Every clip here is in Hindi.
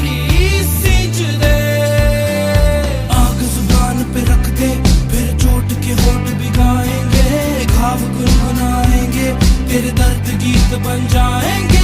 हमारी सींच दे। आग जुबान पे रख दे, फिर चोट के होठ भिगाएंगे, घाव गुनगुनाएंगे, तेरे दर्द गीत बन जाएंगे।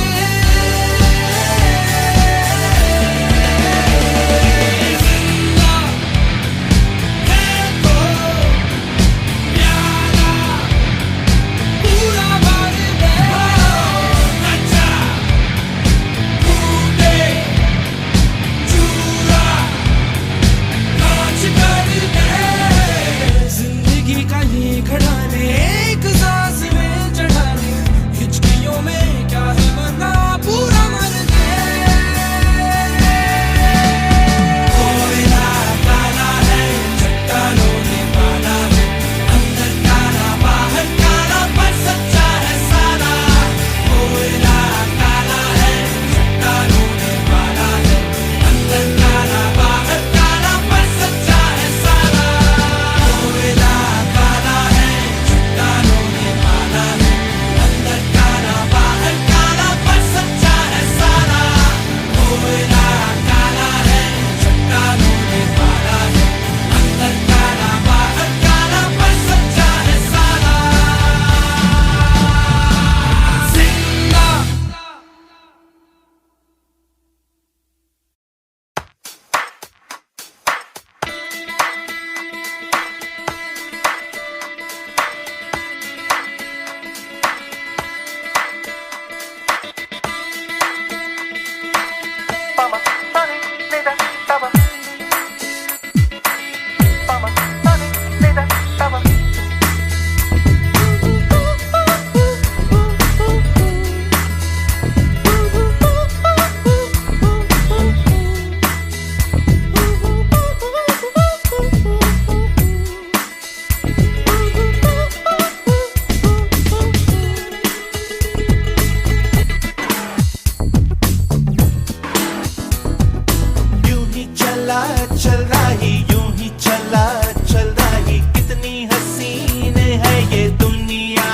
चल रही यूं ही चला चल रही, कितनी हसीन है ये दुनिया।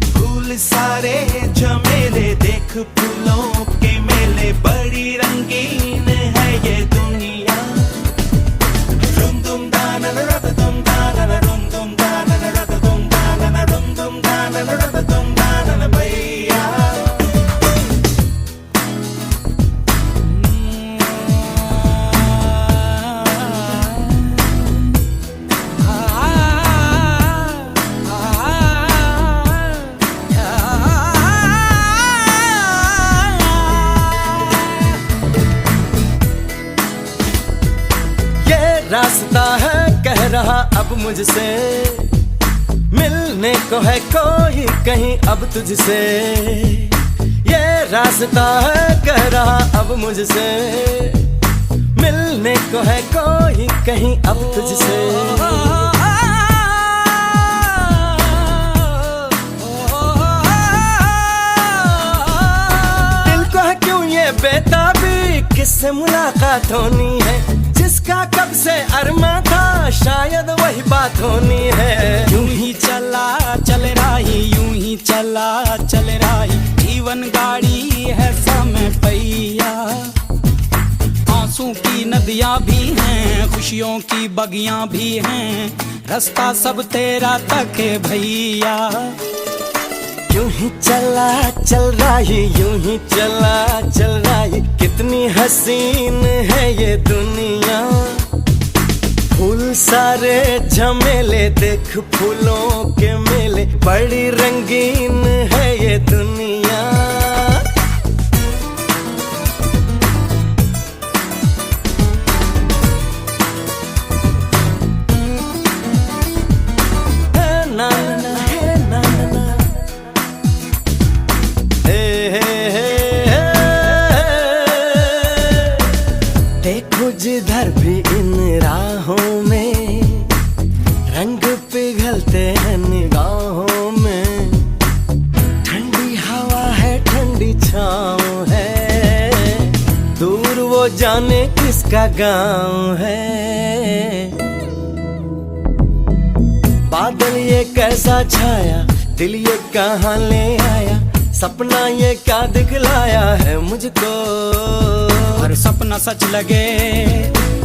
फूल सारे झमेले देख फूलों के मेले, बड़ी रंगीन है ये दुनिया। रुम दुम दाना रत दुम दाना रुम दुम दाना रत दुम दाना रुम दुम दाना रत दुम दाना भैया। रास्ता है कह रहा अब मुझसे, मिलने को है कोई कहीं अब तुझसे। ये रास्ता है कह रहा अब मुझसे, मिलने को है कोई कहीं अब तुझसे। दिल को है क्यों ये बेताबी, किससे मुलाकात होनी है, जिसका कब से अरमा था शायद वही बात होनी है। यूं ही चला चल रही, यूं ही चला चल रही, जीवन गाड़ी है समय पहिया। आंसू की नदियां भी हैं, खुशियों की बगियां भी हैं, रास्ता सब तेरा तक है भैया। यूं ही चला चल रही, यूं ही चला चल रही, कितनी हसीन है ये दुनिया। फूल सारे झमेले देख फूलों के मेले, बड़ी रंगीन है ये दुनिया। जिधर भी इन राहों में रंग पिघलते हैं निगाहों में, ठंडी हवा है ठंडी छाँव है, दूर वो जाने किसका गाँव है। बादल ये कैसा छाया, दिल ये कहाँ ले आया, सपना ये क्या दिखलाया है मुझको। हर हर सपना सच लगे,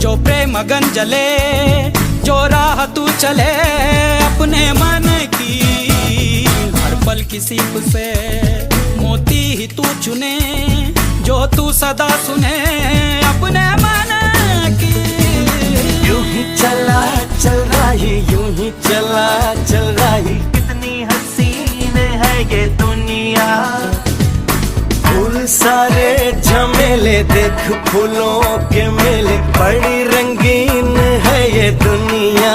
जो प्रेम अगन जले, जो राह तू चले अपने मन की, हर पल की सीप से मोती ही तू चुने, जो तू सदा सुने अपने मन की। यूं ही चला चल रही, यूं ही चला चल रही, कितनी हसीन है ये दुनिया। फूल सारे झमेले, देख फूलों के मेले, बड़ी रंगीन है ये दुनिया।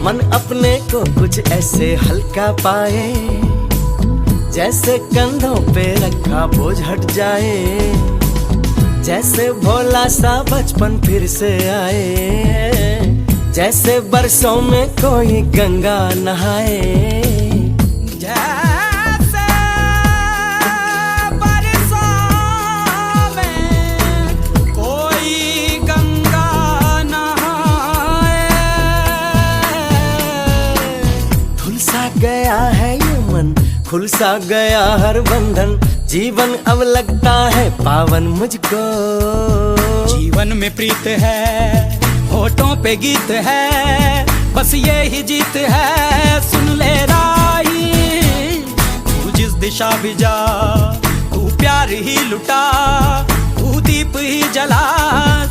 मन अपने को कुछ ऐसे हल्का पाए, जैसे कंधों पे रखा बोझ हट जाए, जैसे भोला सा बचपन फिर से आए, जैसे बरसों में कोई गंगा नहाए। जैसे बरसों में कोई गंगा नहाए, धुल सा गया है ये मन, खुल सा गया हर बंधन, जीवन अब लगता है पावन मुझको। जीवन में प्रीत है, होठों पे गीत है, बस ये ही जीत है, सुन ले राही। तू जिस दिशा भी जा, तू प्यार ही लुटा, तू दीप ही जला,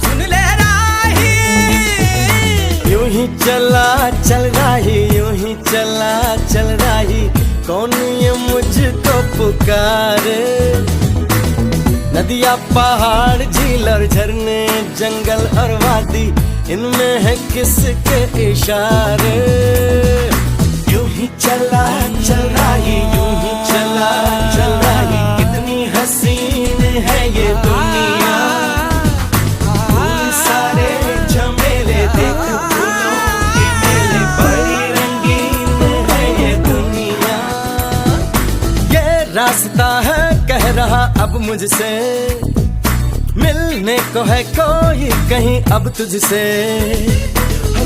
सुन ले राही। यूं ही चला चल रही, यूं ही चला चल रही, कौन ये मुझको पुकारे। नदियाँ पहाड़ झील और झरने, जंगल और वादी, इनमें है किसके इशारे। यूं ही चला चल रही, यूं ही चला चल रही, कितनी हसीन है ये दुनिया। फूल सारे झमेले, देख फूलों के मेले, बड़ी रंगीन है ये दुनिया। ये रास्ता है कह रहा अब मुझसे, मिलने को है कोई कहीं अब तुझसे।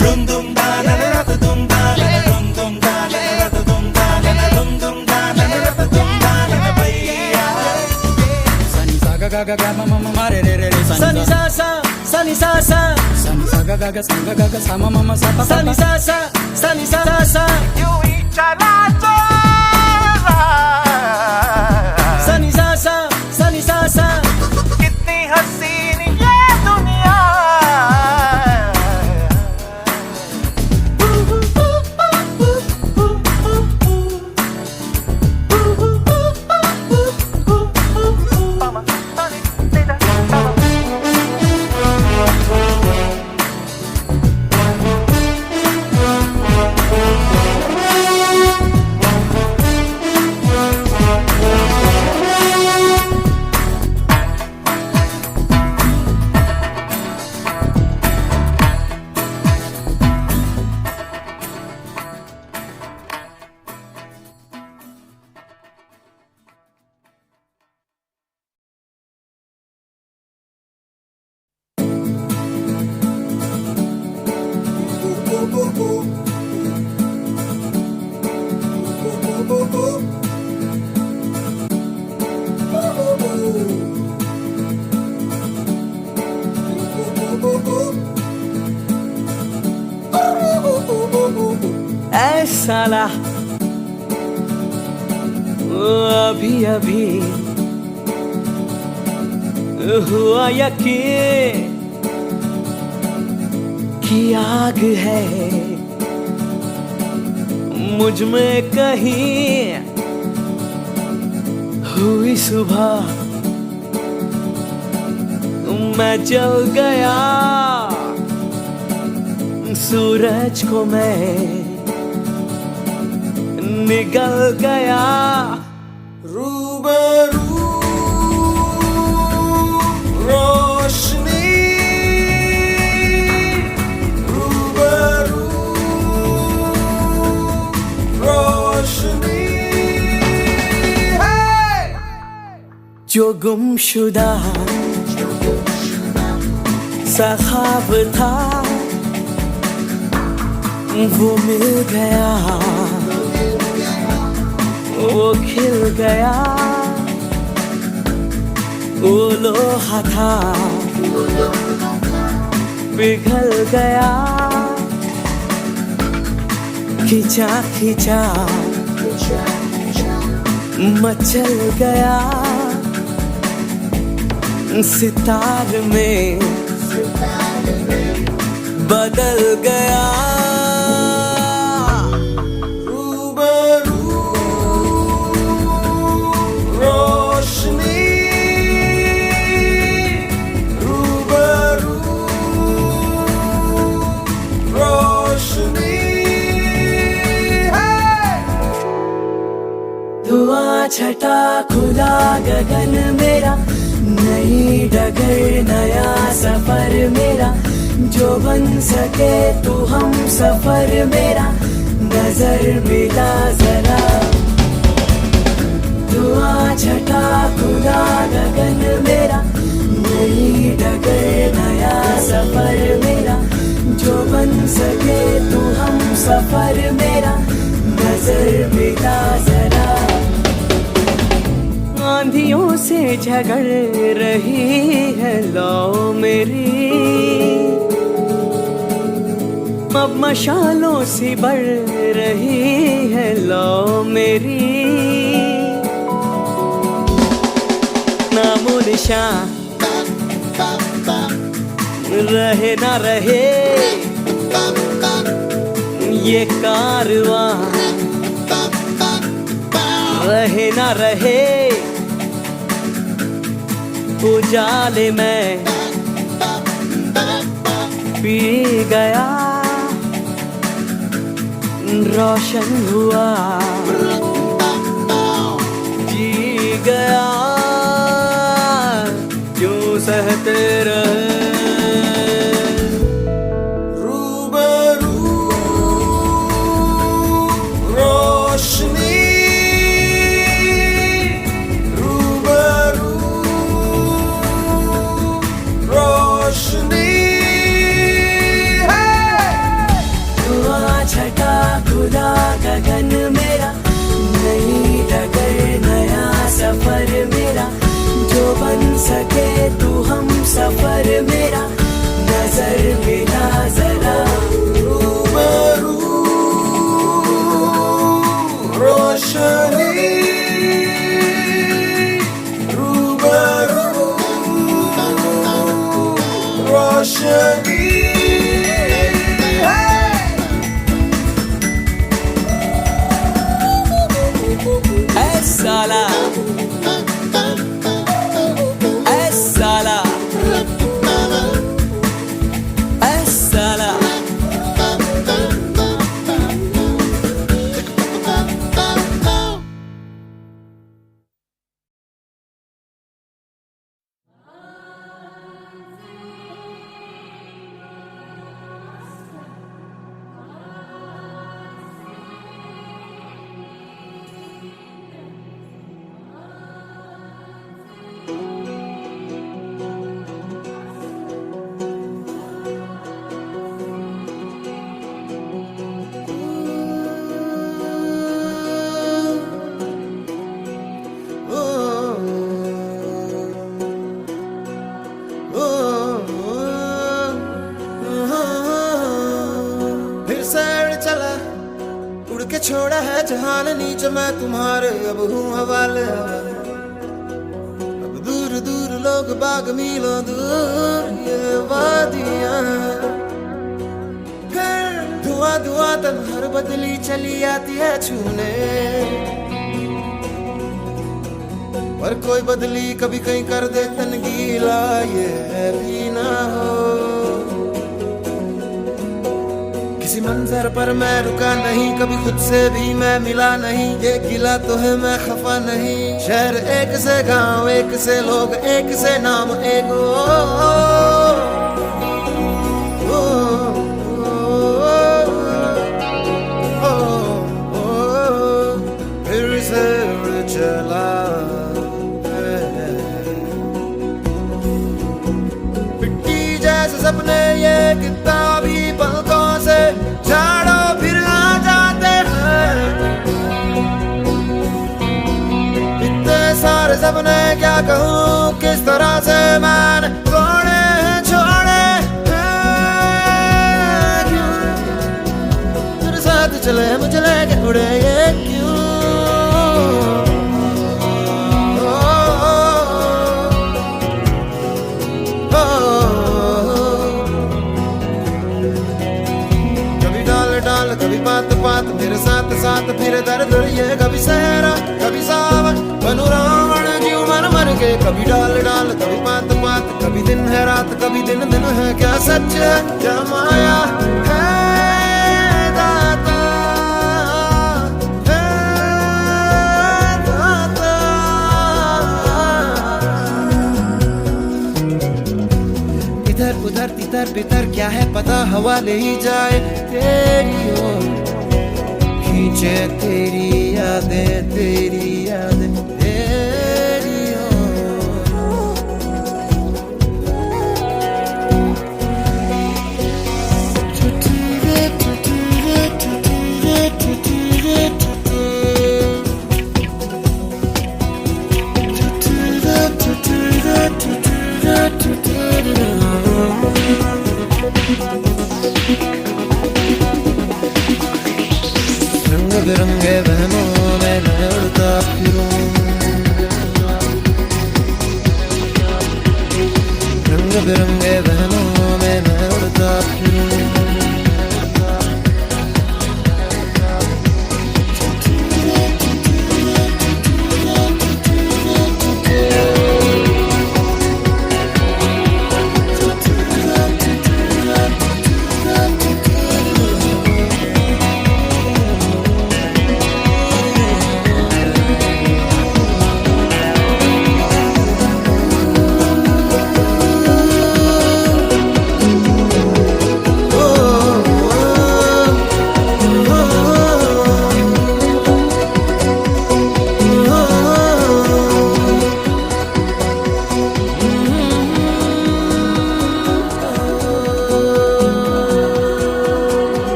रुम दुम दाना रत दुम दाना, रुम दुम दाना रत दुम दाना, रुम दुम दाना रत दुम दाना भैया। सनी सा गा गा गा गा मा मा मा मा रे रे रे रे, सनी सा सा सनी सा सा, सनी सा गा गा गा सा गा गा गा सा मा मा मा सा पा पा सनी सा सा सनी सा सा, यूं ही चला चल सनी सा सा सनी सा सा, कितनी हसीन ये दुनिया। ऐ साला अभी अभी हुआ यकीन कि आग है मुझ में कहीं। हुई सुबह मैं जल गया, सूरज को मैं निगल गया। रूबरू रोशनी जो गुमशुदा सा ख्वाब था वो मिल गया, वो खिल गया। वो लोहा था पिघल गया, खिंचा खिंचा मचल गया। सितार में बदल गया। रूबरू रोशनी, रूबरू रोशनी है। धुआं छटा खुला गगन मेरा, नई डगर नया सफर मेरा। जो बन सके तू हम सफर मेरा, नजर मिला जरा। धुआं छटा खुला गगन मेरा, नई डगर नया सफर मेरा। जो बन सके तू हम सफर मेरा, नजर मिला जरा। आंधियों से झगड़ रही है लौ मेरी, अब मशालों सी बढ़ रही है लौ मेरी। नामो निशान रहे ना रहे ये कारवां, रहे ना रहे उजाले में पी गया। रोशन हुआ जी गया, क्यों सहते रहे। रूबरू रोशनी, रूबरू रोशनी है। धुआं छटा खुला गगन मेरा, नई डगर नया सफर मेरा। जो बन सके तू हम सफर मेरा, नजर मिला जरा। रूबरू रोशनी, रूबरू रोशनी है। साला ऐ साला ऐ साला। छोड़ा है जहान नीच मैं तुम्हारे अब हूँ हवाले। अब दूर दूर लोग बाग मीलों दूर ये वादियाँ, घर धुआं धुआं तन हर बदली चली आती है छूने। पर कोई बदली कभी कहीं कर दे तन गीला, ये भी ना हो। किसी मंजर पर मैं रुका नहीं, कभी खुद से भी मैं मिला नहीं। ये गिला तो है मैं खफा नहीं। शहर एक से गांव एक से लोग एक से नाम एक फिर से चला सपने ये कितना भी पलकों से झाड़ो फिर आ जाते हैं। इतने सारे सपने क्या कहूँ किस तरह से मैंने तोड़े हैं छोड़े हैं। क्यों तेरे साथ चले मुझे लेके उड़े ये क्यों। कभी बात बात मेरे साथ साथ फिर दर्द ये कभी सहरा कभी सावन बनू रावण जीव मर मर के। कभी डाल डाल कभी बात बात कभी दिन है रात कभी दिन दिन है। क्या सच है क्या माया है दाता है दाता। इधर उधर तितर बितर क्या है पता हवा ले ही जाए तेरी ओर। खींचे तेरी यादें तेरी यादें तेरी रंग बिरंगे बहनों में मैं उड़ता फिरूं। रंग बिरंगे बहनों में मैं उड़ता फिरूं।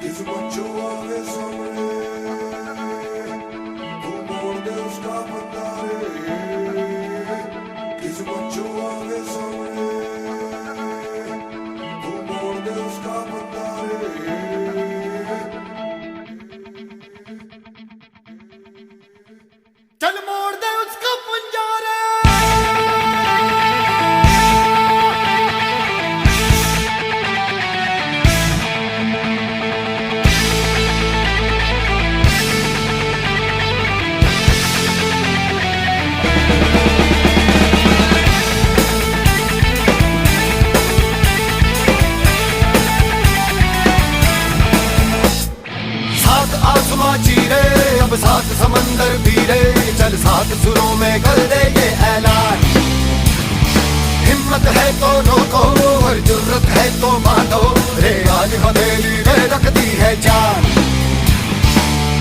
किस बच्चों आवे सामने तू मोड़ दे उसका बंदा रे। किस बच्चों आवे सामने तू मोड़ दे उसका बंदा रे। चल मोड़ दे उसका पंजा रे। चीरे अब सात समंदर पीरे चल सात सुरों में कर दे ये ऐलान। हिम्मत है तो रोको और जुर्रत है तो मानो रे आज हथेली में रख दी है जान।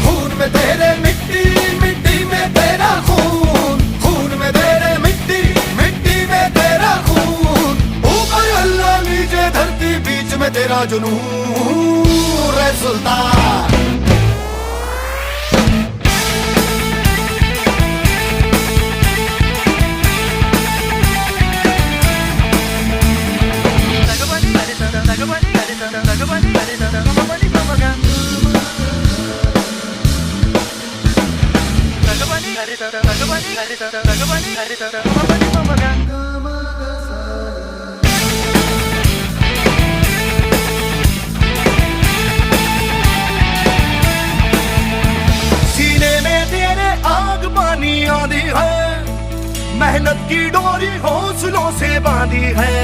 खून में तेरे मिट्टी मिट्टी में तेरा खून। खून में तेरे मिट्टी मिट्टी में तेरा खून। ऊपर अल्लाह नीचे धरती बीच में तेरा जुनून रे सुल्तान। मेहनत की डोरी हौसलों से बांधी है।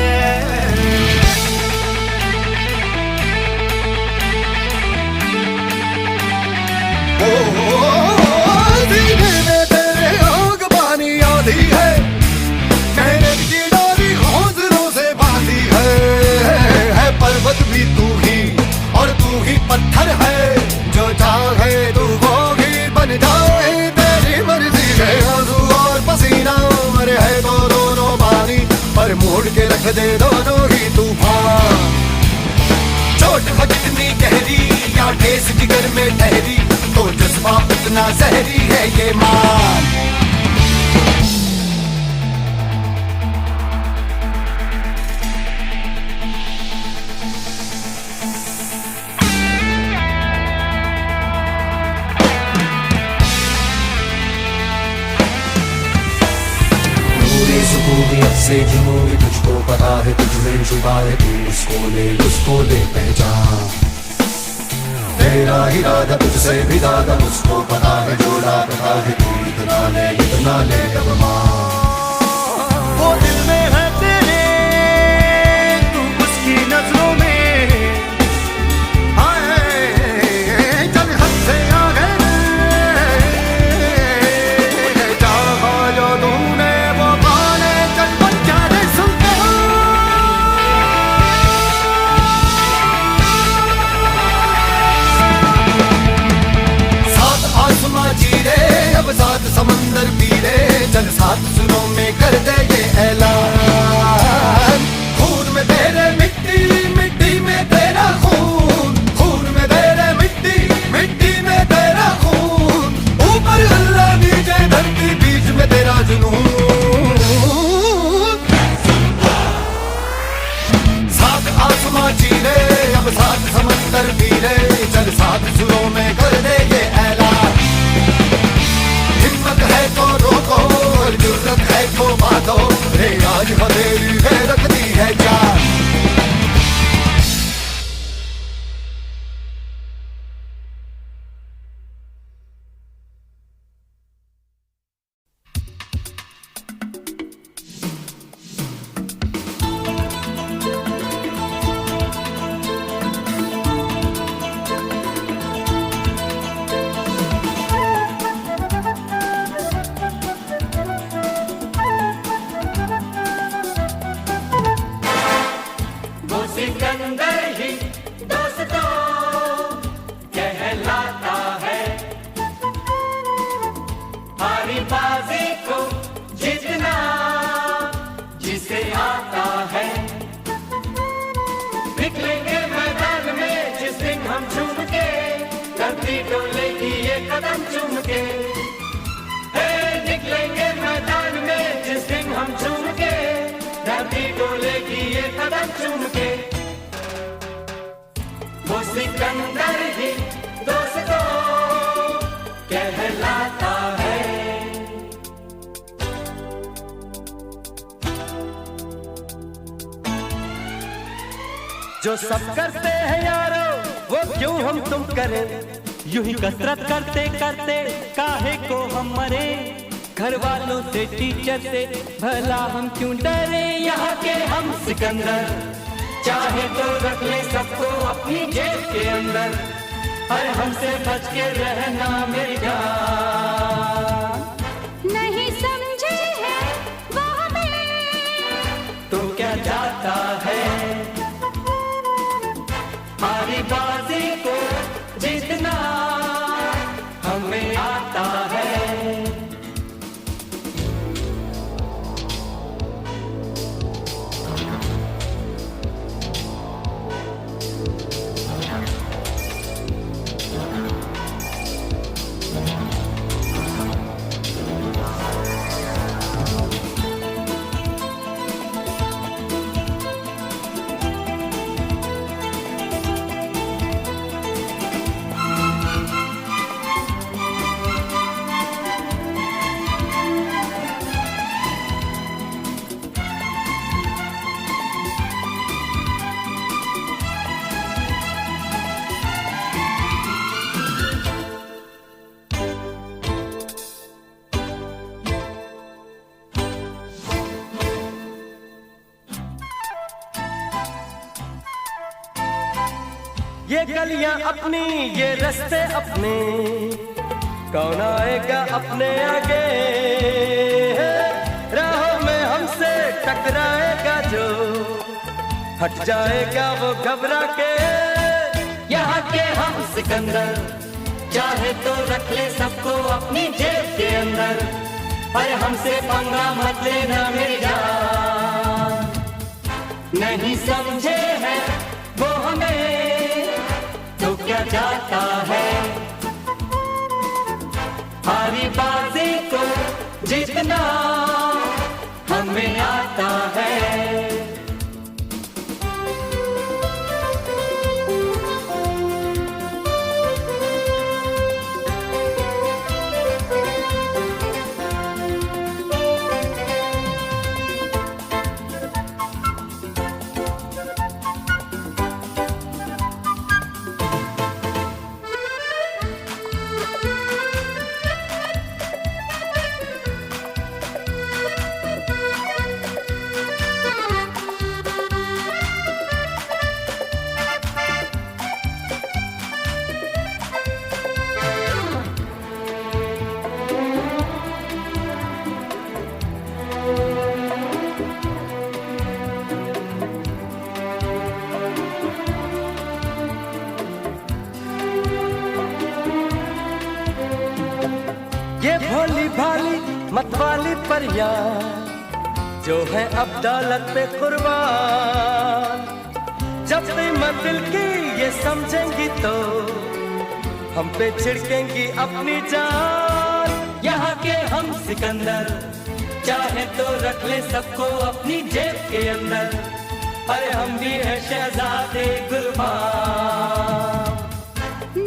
सीने में तेरे आग पानी आधी है, मेहनत की डोरी हौसलों से बांधी है पर्वत भी तू ही और तू ही पत्थर है, जो चाहे तू वो ही बन जाए, तेरी मर्जी है। आंसू और पसीना मरे है तो दोनों पानी, पर मोड़ के रख दे दोनों ही तूफान। चोट है कितनी गहरी या ठेस जिगर में ठहरी, तो जज्बा उतना जहरी है ये मान। से जुनून तुझको पता है, तुझ में छुपा है, तू उसको ले पहचान। तेरा इरादा तुझसे भी ज्यादा उसको पता है, जो लापता है तू इतना ले अब मान। वो दिल में है तेरे, तू उसकी नजरों में आए, चल हद से आगे चाहा जो तूने वो पाले, चल बच्चा रे सुनते हो। सात आसमां चीरे अब सात समंदर पीरे, चल सात सुरों में कर दे ये ऐलान। खून में तेरे मिट्टी, मिट्टी में तेरा खून, खून में तेरे मिट्टी, मिट्टी में तेरा खून। ऊपर अल्लाह नीचे धरती, बीच में तेरा जुनून। सात आसमां चीरे अब सात समंदर पीरे, चल सात सुरों में कर दे ये ऐलान। हिम्मत है तो रोको, जुर्रत है तो बांधो, रे आज हथेली में रखती है जान। सिकंदर ही दोस्तों कहलाता है, हारी बाजी को जीतना जिसे आता है। निकलेंगे मैदान में जिस दिन हम झूम के, धरती डोलेगी ये कदम चूम के। निकलेंगे मैदान में जिस दिन हम झूम के, धरती डोलेगी ये कदम चूम के। वो सिकंदर ही दोस्तों कहलाता है। जो सब करते हैं यारो वो क्यों हम तुम करें, यूं ही कसरत करते करते काहे को हम मरे। घर वालों से टीचर से भला हम क्यों डरे, यहाँ के हम सिकंदर चाहे तो रख ले सबको अपनी जेब के अंदर। अरे हमसे बच के रहना मेरी जान। नहीं समझे है वो हमें, तो क्या जाता है, हमारी बाजी को जीतना हमें आता है। ये गलियां अपनी, ये रास्ते अपने, कौन आएगा अपने आगे? राहों में हमसे टकराएगा जो, हट जाएगा वो घबरा के। यहाँ के हम सिकंदर, चाहे तो रख ले सबको अपनी जेब के अंदर, पर हमसे पंगा मत लेना मेरी जान। नहीं समझे हैं वो हमें तो क्या जाता है, हारी बाजी को जीतना हमें आता है। ये भोली भाली मतवाली परियां जो है अब दौलत पे कुर्बान, जब कीमत दिल की ये समझेंगी तो हम पे छिड़केंगी अपनी जान। यहाँ के हम सिकंदर, चाहे तो रख ले सबको अपनी जेब के अंदर, अरे हम भी है शहजादे गुलमान।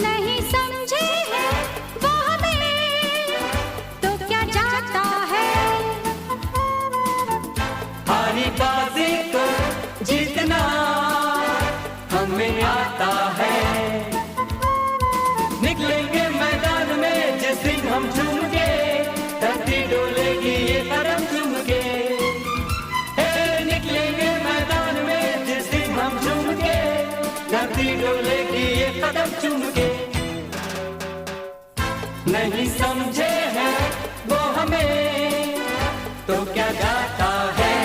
नहीं समझे हैं वो हमें तो क्या जाता है, हारी बाजी को जीतना हमें आता है। निकलेंगे मैदान में जिस दिन हम झूम के, धरती डोलेगी ये कदम चूम के। निकलेंगे मैदान में जिस दिन हम झूम के, धरती डोलेगी ये कदम चूम के। नहीं समझे हैं वो हमें तो क्या जाता है।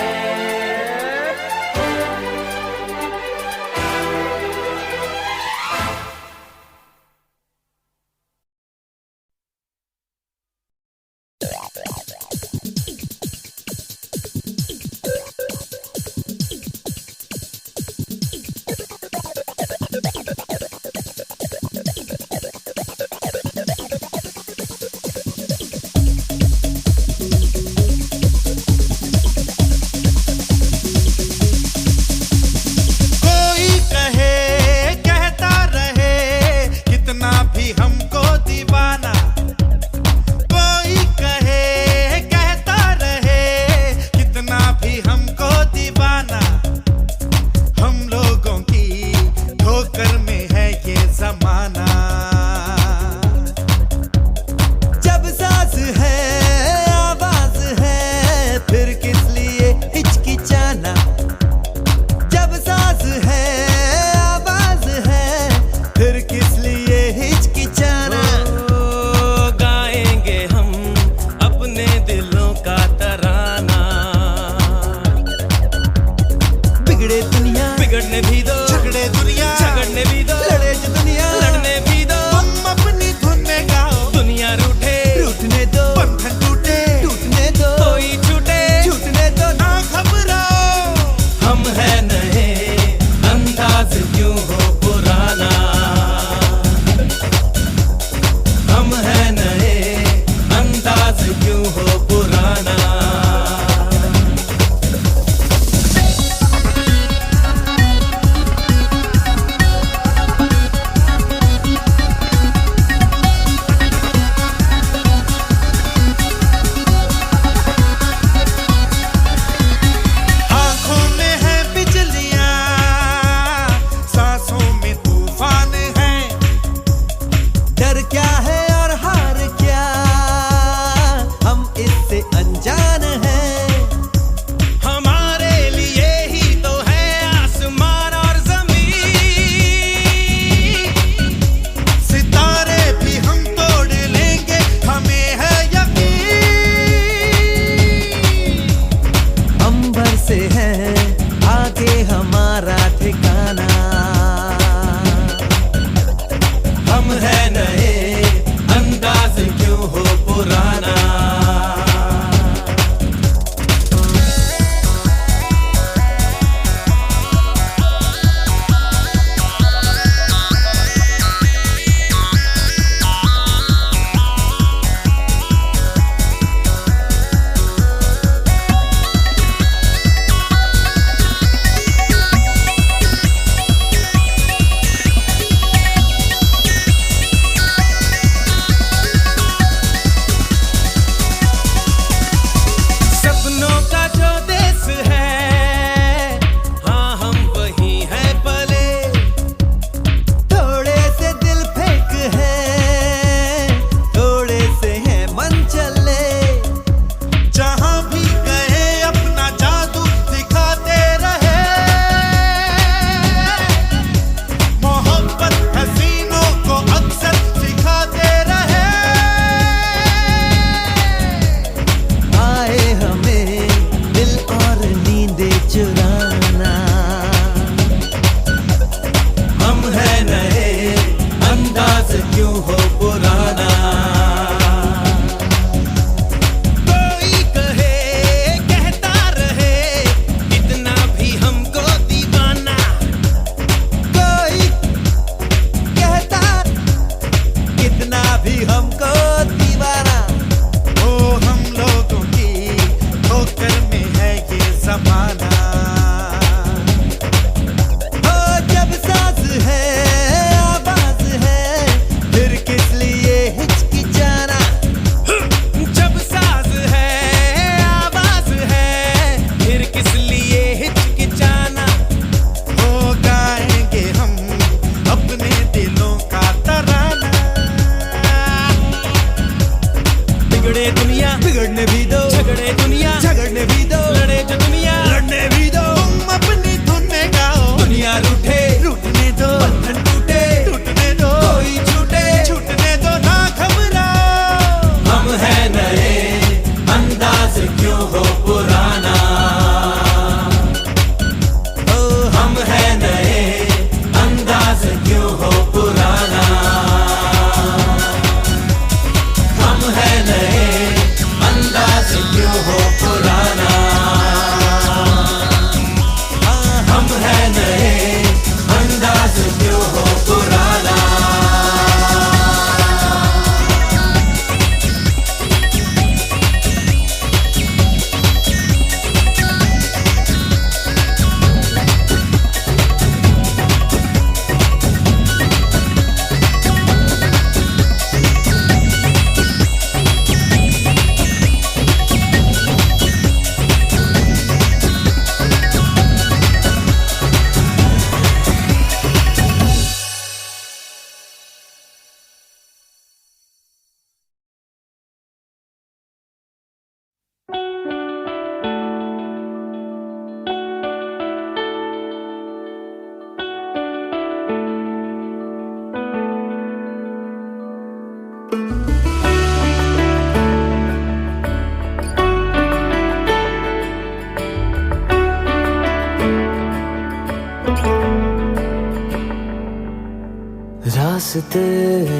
रास्ते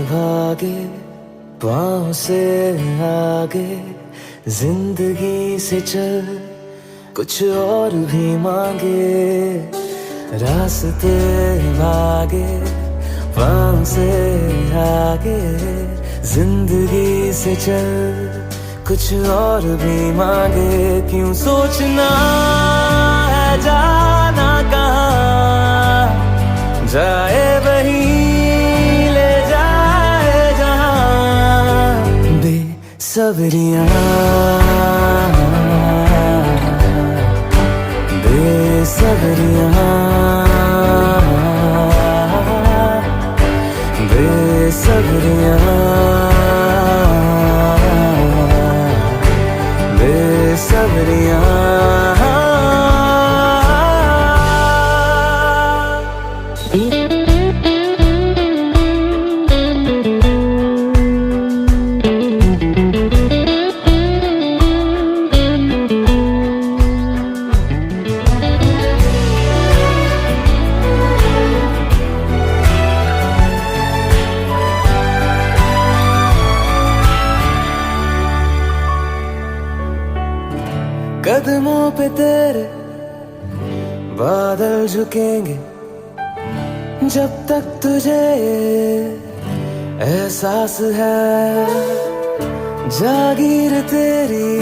भागे पाँव से आगे, जिंदगी से चल कुछ और भी मांगे। रास्ते भागे पाँव से आगे, जिंदगी से चल कुछ और भी मांगे। क्यों सोचना है जाना कहाँ, जाए वही ले जाए जहाँ। बेसब्रियाँ बेसब्रियाँ बेसब्रियाँ बेसब्रियाँ। कदमों पे तेरे बादल झुकेंगे, जब तक तुझे एहसास है। जागीर तेरी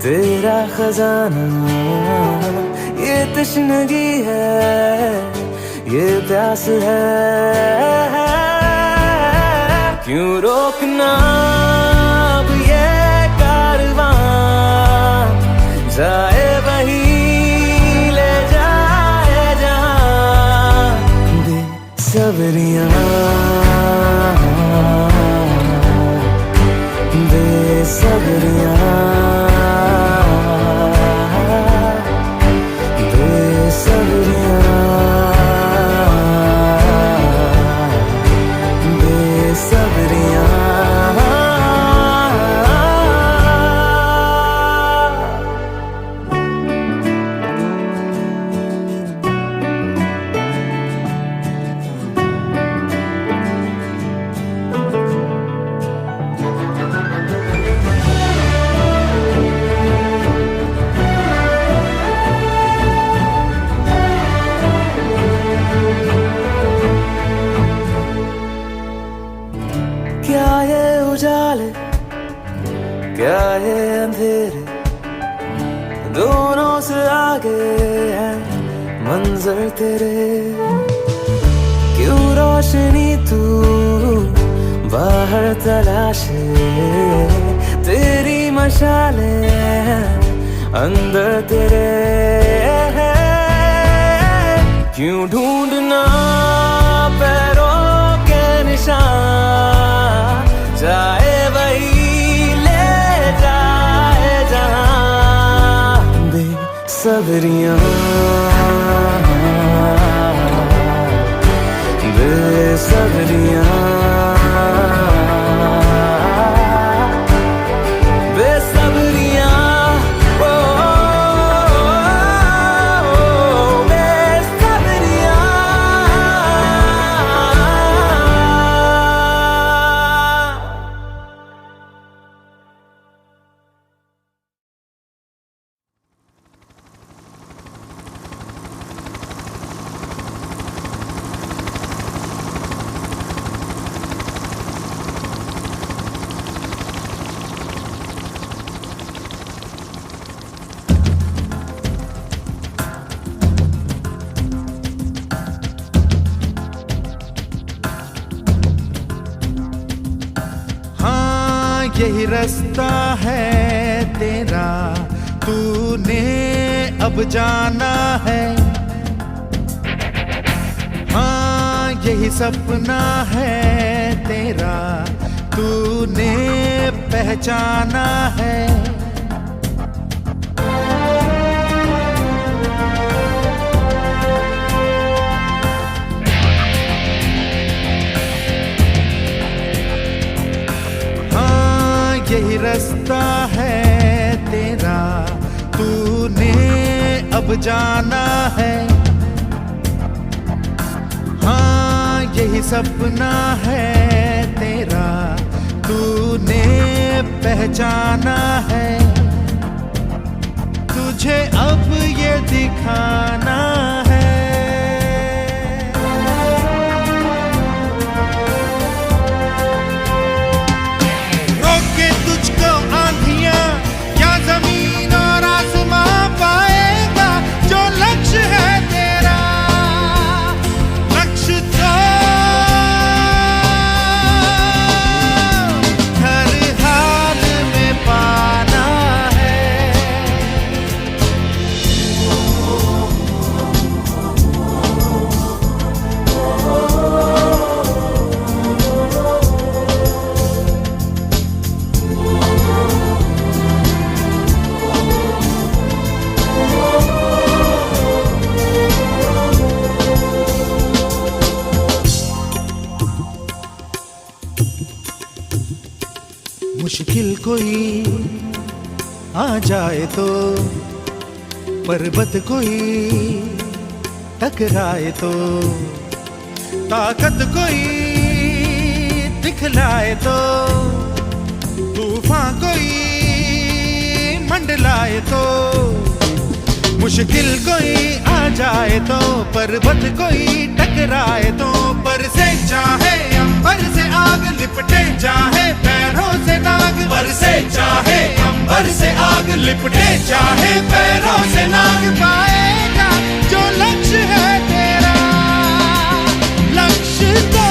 तेरा खजाना, ये तश्नगी है ये प्यास है। क्यों रोकना अब ये कारवां, जाए वही ले जाए जहाँ। बेसब्रियाँ बेसब्रियाँ बेसब्रियाँ बेसब्रियाँ। क्या ये उजाले क्या ये अंधेरे, दोनों से आगे है मंजर तेरे। क्यों रोशनी तू बाहर तलाशे, तेरी मशाले अंदर तेरे। क्यों ढूंढना पैरों के निशान, जाए वही ले जाए जहाँ। बेसब्रियाँ बेसब्रियाँ बेसब्रियाँ ओ बेसब्रियाँ। यही रास्ता है तेरा, तूने अब जाना है। हाँ यही सपना है तेरा, तूने पहचाना है। यही रास्ता है तेरा, तूने अब जाना है। सपना है तेरा, तूने पहचाना है, तुझे अब ये दिखाना है। रोके तुझको आंधियां या जमीन और आसमां, पाएगा जो लक्ष्य है तेरा, लक्ष्य तो हर हाल में पाना है। मुश्किल कोई आ जाए तो, पर्वत कोई टकराए तो, ताकत कोई दिखलाए तो, तूफान कोई मंडलाए तो, मुश्किल कोई आ जाए तो, पर्वत कोई टकराए तो, पर से चाहे अंबर से आग लिपटे, चाहे पैरों से नाग, पर से चाहे अंबर से आग लिपटे, चाहे पैरों से नाग, पाएगा जो लक्ष्य है तेरा, लक्ष्य तो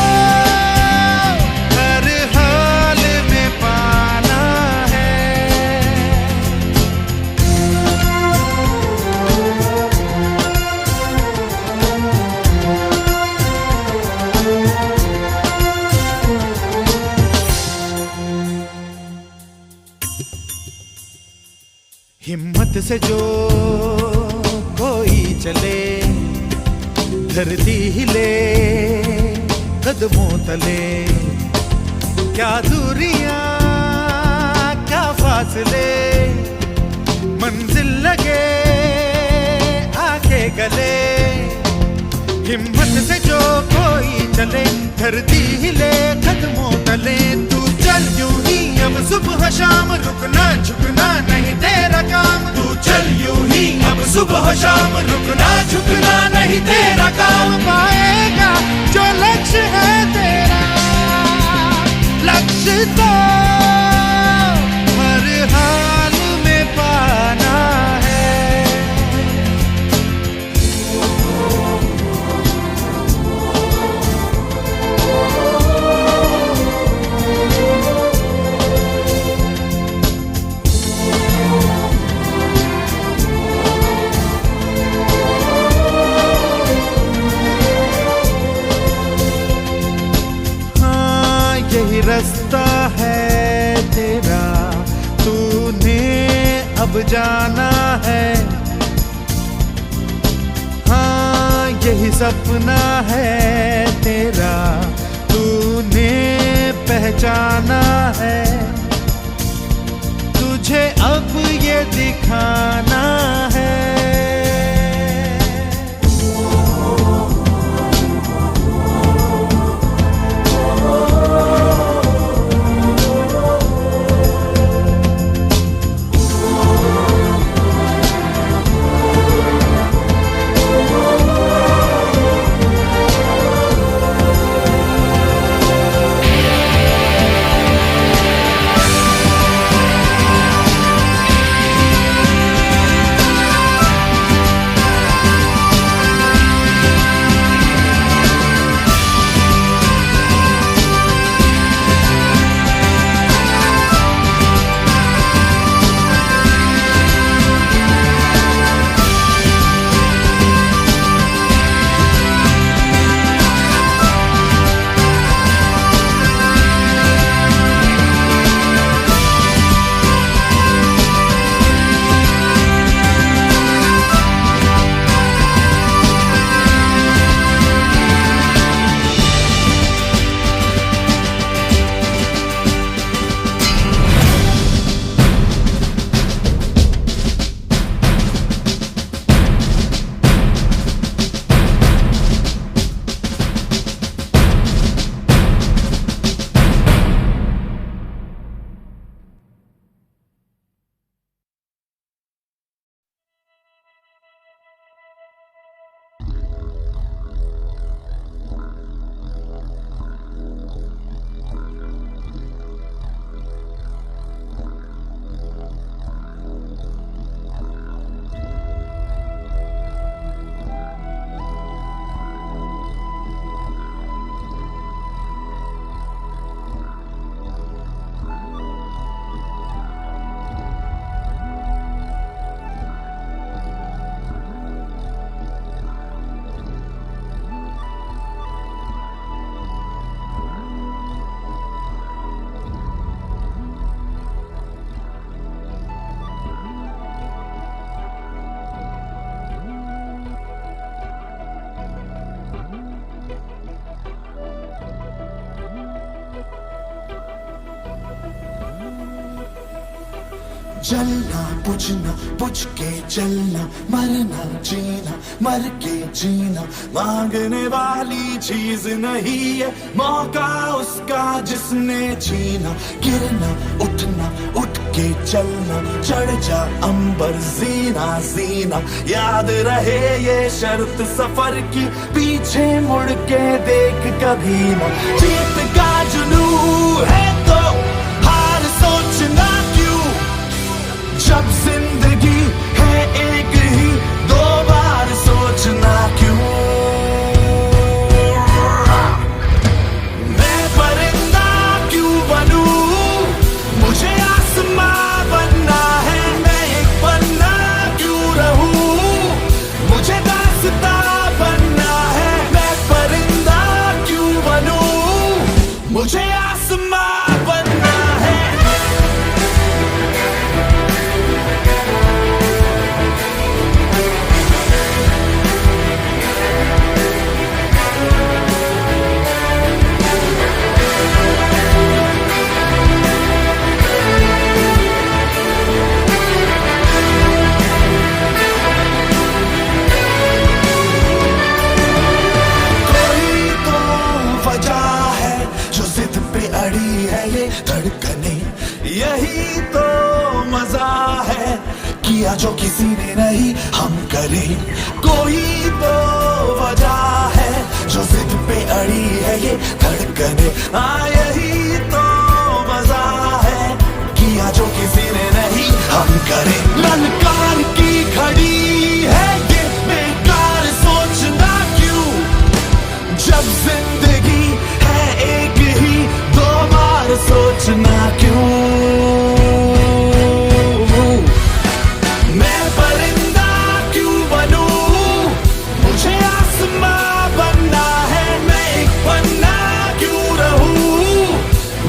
हर हाल में पाना है। हिम्मत से जो कोई चले, धरती हिले कदमों तले, क्या दूरियां क्या फासले, मंजिल लगे आके गले। हिम्मत से जो कोई चले, धरती हिले कदमों तले, तू चल यूं ही अब सुबह शाम, रुकना झुकना नहीं तेरा काम, तू चल यूं ही अब सुबह शाम, रुकना झुकना नहीं तेरा काम, पाएगा जो लक्ष्य है तेरा, लक्ष्य तो हर हाल में पाना है। यही रास्ता है तेरा, तूने अब जाना है, हाँ यही सपना है तेरा, तूने पहचाना है, तुझे अब ये दिखाना है। जलना बुझना बुझ के जलना, मरना जीना मर के जीना, मांगने वाली चीज नहीं है मौका उसका जिसने छीना। गिरना उठना उठ के चलना, चढ़ जा अंबर जीना जीना, याद रहे ये शर्त सफर की, पीछे मुड़ के देख कभी ना। जीत का जुनून है तो हार सोचना क्यों, जब जिंदगी है एक ही दो बार सोचना क्यों। मैं परिंदा क्यों बनूं, मुझे आसमां बनना है। मैं एक पन्ना क्यों रहूं, मुझे दास्तां बनना है। मैं परिंदा क्यों बनूं, मुझे आसमां बनना है। अड़ी है ये धड़कने, यही तो मजा है, किया जो किसी ने नहीं हम करें। कोई तो वजह है जो जिद पे अड़ी है ये धड़कने, यही तो मजा है, किया जो किसी ने नहीं हम करें। ललकार की घड़ी है ये बेकार सोचना क्यों, जब जिंदगी है एक ही दो बार सोचना क्यों। मैं परिंदा क्यों बनूं, मुझे आसमां बनना है। मैं एक पन्ना क्यों रहूं,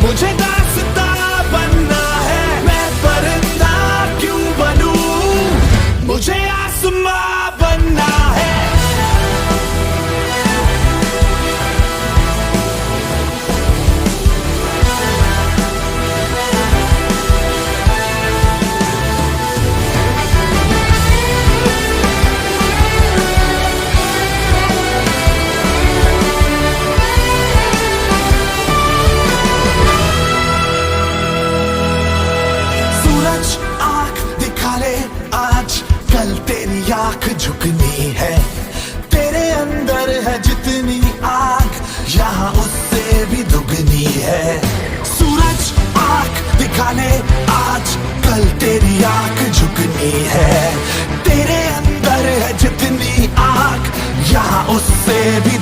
मुझे दास्तां बनना है। मैं परिंदा क्यों बनूं, मुझे आसमां बनना है। कल तेरी आंख झुकनी है, तेरे अंदर है जितनी आग यहाँ उससे भी दुगनी है। सूरज आंख दिखा ले आज, कल तेरी आंख झुकनी है, तेरे अंदर है जितनी आग यहाँ उससे भी